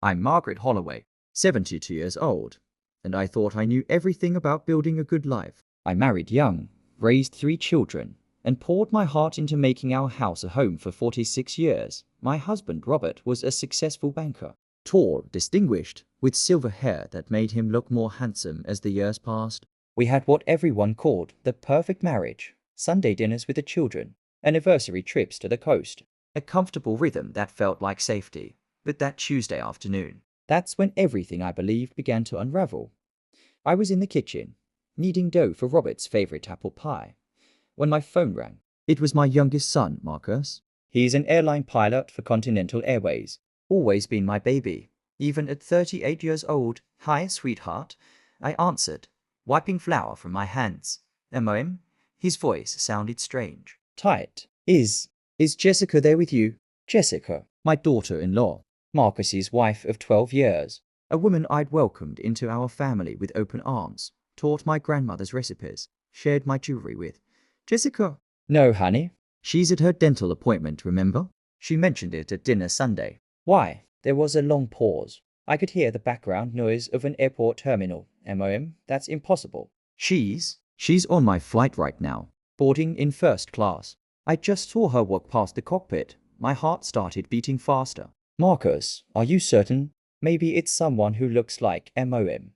I'm Margaret Holloway, 72 years old, and I thought I knew everything about building a good life. I married young, raised 3 children, and poured my heart into making our house a home for 46 years. My husband, Robert, was a successful banker. Tall, distinguished, with silver hair that made him look more handsome as the years passed. We had what everyone called the perfect marriage. Sunday dinners with the children, anniversary trips to the coast, a comfortable rhythm that felt like safety. But that Tuesday afternoon, that's when everything I believed began to unravel. I was in the kitchen, kneading dough for Robert's favorite apple pie, when my phone rang. It was my youngest son, Marcus. He's an airline pilot for Continental Airways. Always been my baby, even at 38 years old. "Hi, sweetheart," I answered, wiping flour from my hands. "M.O.M.?" His voice sounded strange. "Tight. Is Jessica there with you?" Jessica, my daughter-in-law, Marcus's wife of 12 years, a woman I'd welcomed into our family with open arms, taught my grandmother's recipes, shared my jewelry with. "Jessica?" "No, honey. She's at her dental appointment, remember? She mentioned it at dinner Sunday." "Why?" There was a long pause. I could hear the background noise of an airport terminal. "M.O.M., that's impossible. She's on my flight right now, boarding in first class. I just saw her walk past the cockpit." My heart started beating faster. "Marcus, are you certain? Maybe it's someone who looks like M.O.M."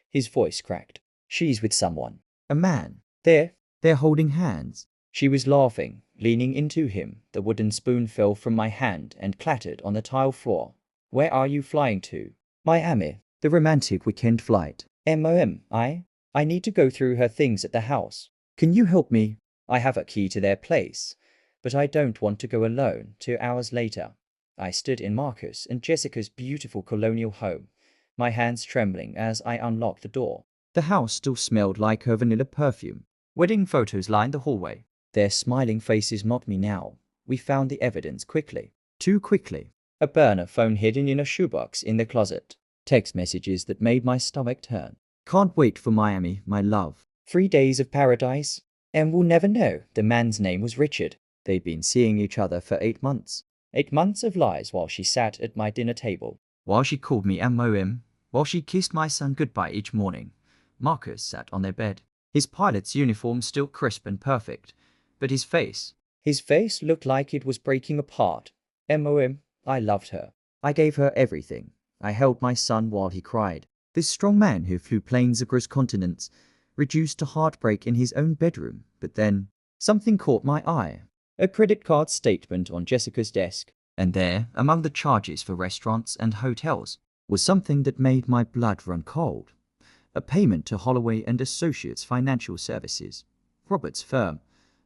His voice cracked. "She's with someone. A man. They're holding hands." She was laughing, leaning into him. The wooden spoon fell from my hand and clattered on the tile floor. "Where are you flying to?" "Miami. The romantic weekend flight." "M.O.M. I need to go through her things at the house. Can you help me? I have a key to their place, but I don't want to go alone." 2 hours later, I stood in Marcus and Jessica's beautiful colonial home, my hands trembling as I unlocked the door. The house still smelled like her vanilla perfume. Wedding photos lined the hallway. Their smiling faces mocked me now. We found the evidence quickly. Too quickly. A burner phone hidden in a shoebox in the closet. Text messages that made my stomach turn. "Can't wait for Miami, my love. 3 days of paradise. And we'll never know." The man's name was Richard. They'd been seeing each other for 8 months. 8 months of lies while she sat at my dinner table. While she called me M.O.M. While she kissed my son goodbye each morning. Marcus sat on their bed, his pilot's uniform still crisp and perfect, but his face looked like it was breaking apart. M.O.M. I loved her. I gave her everything. I held my son while he cried. This strong man who flew planes across continents, reduced to heartbreak in his own bedroom. But then, something caught my eye. A credit card statement on Jessica's desk. And there, among the charges for restaurants and hotels, was something that made my blood run cold. A payment to Holloway and Associates Financial Services, Robert's firm.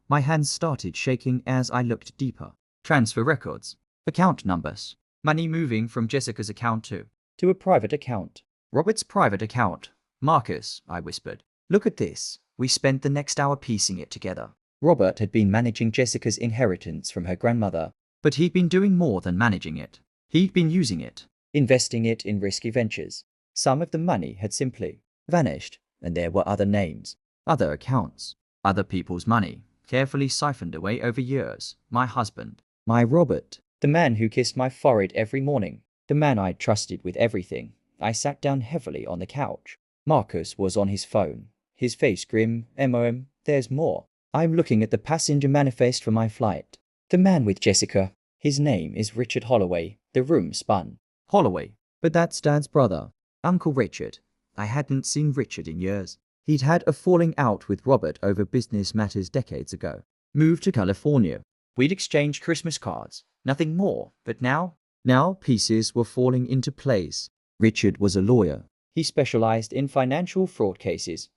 My hands started shaking as I looked deeper. Transfer records, account numbers, money moving from Jessica's account to a private account. Robert's private account. "Marcus," I whispered, "look at this." We spent the next hour piecing it together. Robert had been managing Jessica's inheritance from her grandmother, but he'd been doing more than managing it. He'd been using it, investing it in risky ventures. Some of the money had simply vanished, and there were other names, other accounts, other people's money, carefully siphoned away over years. My husband, my Robert, the man who kissed my forehead every morning, the man I'd trusted with everything. I sat down heavily on the couch. Marcus was on his phone, his face grim. "M.O.M., there's more. I'm looking at the passenger manifest for my flight. The man with Jessica, his name is Richard Holloway." The room spun. Holloway. But that's Dad's brother, Uncle Richard. I hadn't seen Richard in years. He'd had a falling out with Robert over business matters decades ago. Moved to California. We'd exchanged Christmas cards, nothing more. But now pieces were falling into place. Richard was a lawyer. He specialized in financial fraud cases.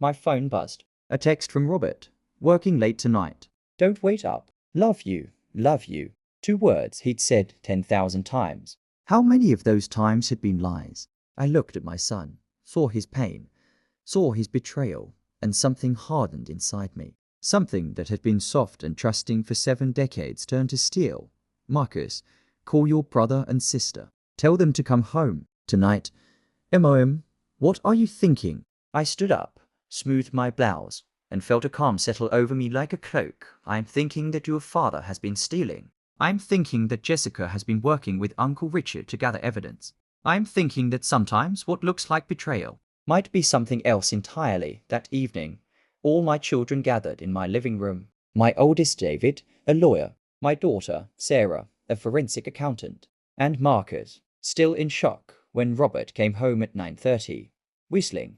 My phone buzzed. A text from Robert. "Working late tonight. Don't wait up. Love you, love you." 2 words he'd said 10,000 times. How many of those times had been lies? I looked at my son, saw his pain, saw his betrayal, and something hardened inside me. Something that had been soft and trusting for 7 decades turned to steel. "Marcus, call your brother and sister. Tell them to come home tonight." "M.O.M., what are you thinking?" I stood up, smoothed my blouse, and felt a calm settle over me like a cloak. "I'm thinking that your father has been stealing. I'm thinking that Jessica has been working with Uncle Richard to gather evidence. I'm thinking that sometimes what looks like betrayal might be something else entirely. That evening, all my children gathered in my living room. My oldest David, a lawyer, my daughter, Sarah, a forensic accountant, and Margaret, still in shock when Robert came home at 9:30, whistling,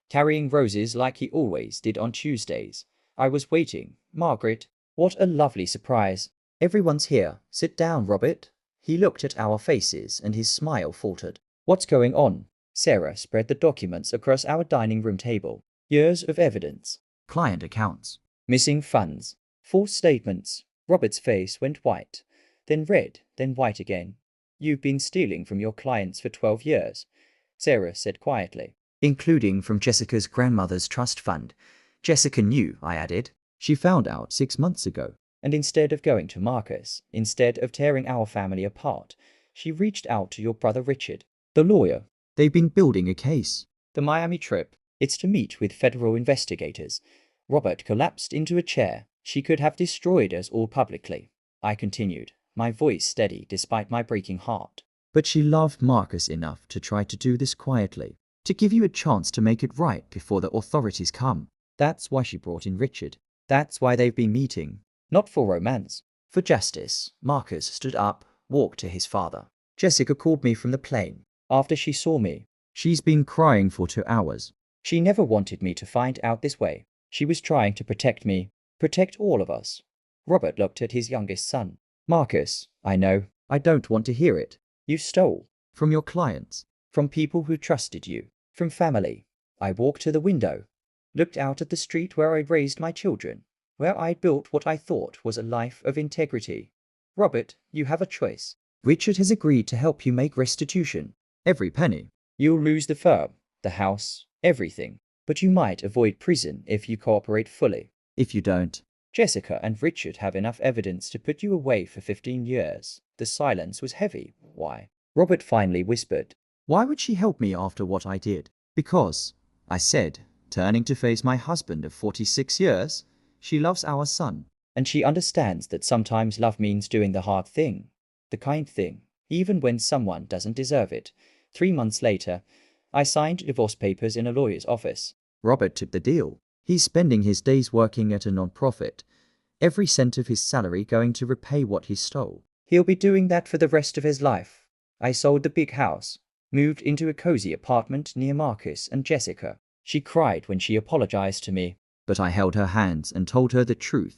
carrying roses like he always did on Tuesdays. I was waiting. Margaret, what a lovely surprise. Everyone's here. Sit down, Robert. He looked at our faces and his smile faltered. What's going on? Sarah spread the documents across our dining room table. Years of evidence. Client accounts. Missing funds. False statements. Robert's face went white, then red, then white again. You've been stealing from your clients for 12 years, Sarah said quietly. Including from Jessica's grandmother's trust fund. Jessica knew, I added. She found out 6 months ago. And instead of going to Marcus, instead of tearing our family apart, she reached out to your brother Richard, the lawyer. They've been building a case. The Miami trip. It's to meet with federal investigators. Robert collapsed into a chair. She could have destroyed us all publicly. I continued, my voice steady despite my breaking heart. But she loved Marcus enough to try to do this quietly, to give you a chance to make it right before the authorities come. That's why she brought in Richard. That's why they've been meeting. Not for romance. For justice. Marcus stood up, walked to his father. Jessica called me from the plane. After she saw me, she's been crying for 2 hours. She never wanted me to find out this way. She was trying to protect me, protect all of us. Robert looked at his youngest son. Marcus, I know, I don't want to hear it. You stole. From your clients. From people who trusted you. From family. I walked to the window. Looked out at the street where I'd raised my children. Where I'd built what I thought was a life of integrity. Robert, you have a choice. Richard has agreed to help you make restitution. Every penny. You'll lose the firm, the house, everything. But you might avoid prison if you cooperate fully. If you don't. Jessica and Richard have enough evidence to put you away for 15 years. The silence was heavy. Why? Robert finally whispered. Why would she help me after what I did? Because, I said, turning to face my husband of 46 years, she loves our son. And she understands that sometimes love means doing the hard thing. The kind thing, even when someone doesn't deserve it. 3 months later, I signed divorce papers in a lawyer's office. Robert took the deal. He's spending his days working at a non-profit. Every cent of his salary going to repay what he stole. He'll be doing that for the rest of his life. I sold the big house, moved into a cozy apartment near Marcus and Jessica. She cried when she apologized to me, but I held her hands and told her the truth.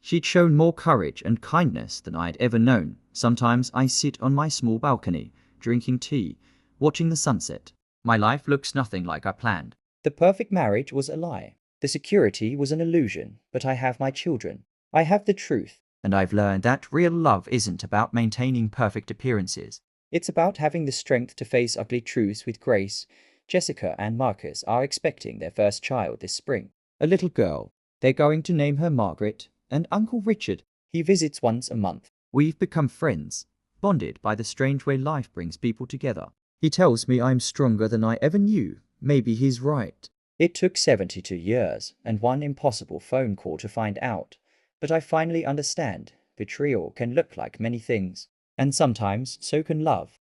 She'd shown more courage and kindness than I'd ever known. Sometimes I sit on my small balcony, drinking tea, watching the sunset. My life looks nothing like I planned. The perfect marriage was a lie. The security was an illusion, but I have my children. I have the truth. And I've learned that real love isn't about maintaining perfect appearances. It's about having the strength to face ugly truths with grace. Jessica and Marcus are expecting their first child this spring. A little girl. They're going to name her Margaret. And Uncle Richard, he visits once a month. We've become friends, bonded by the strange way life brings people together. He tells me I'm stronger than I ever knew. Maybe he's right. It took 72 years and one impossible phone call to find out. But I finally understand. Betrayal can look like many things. And sometimes so can love.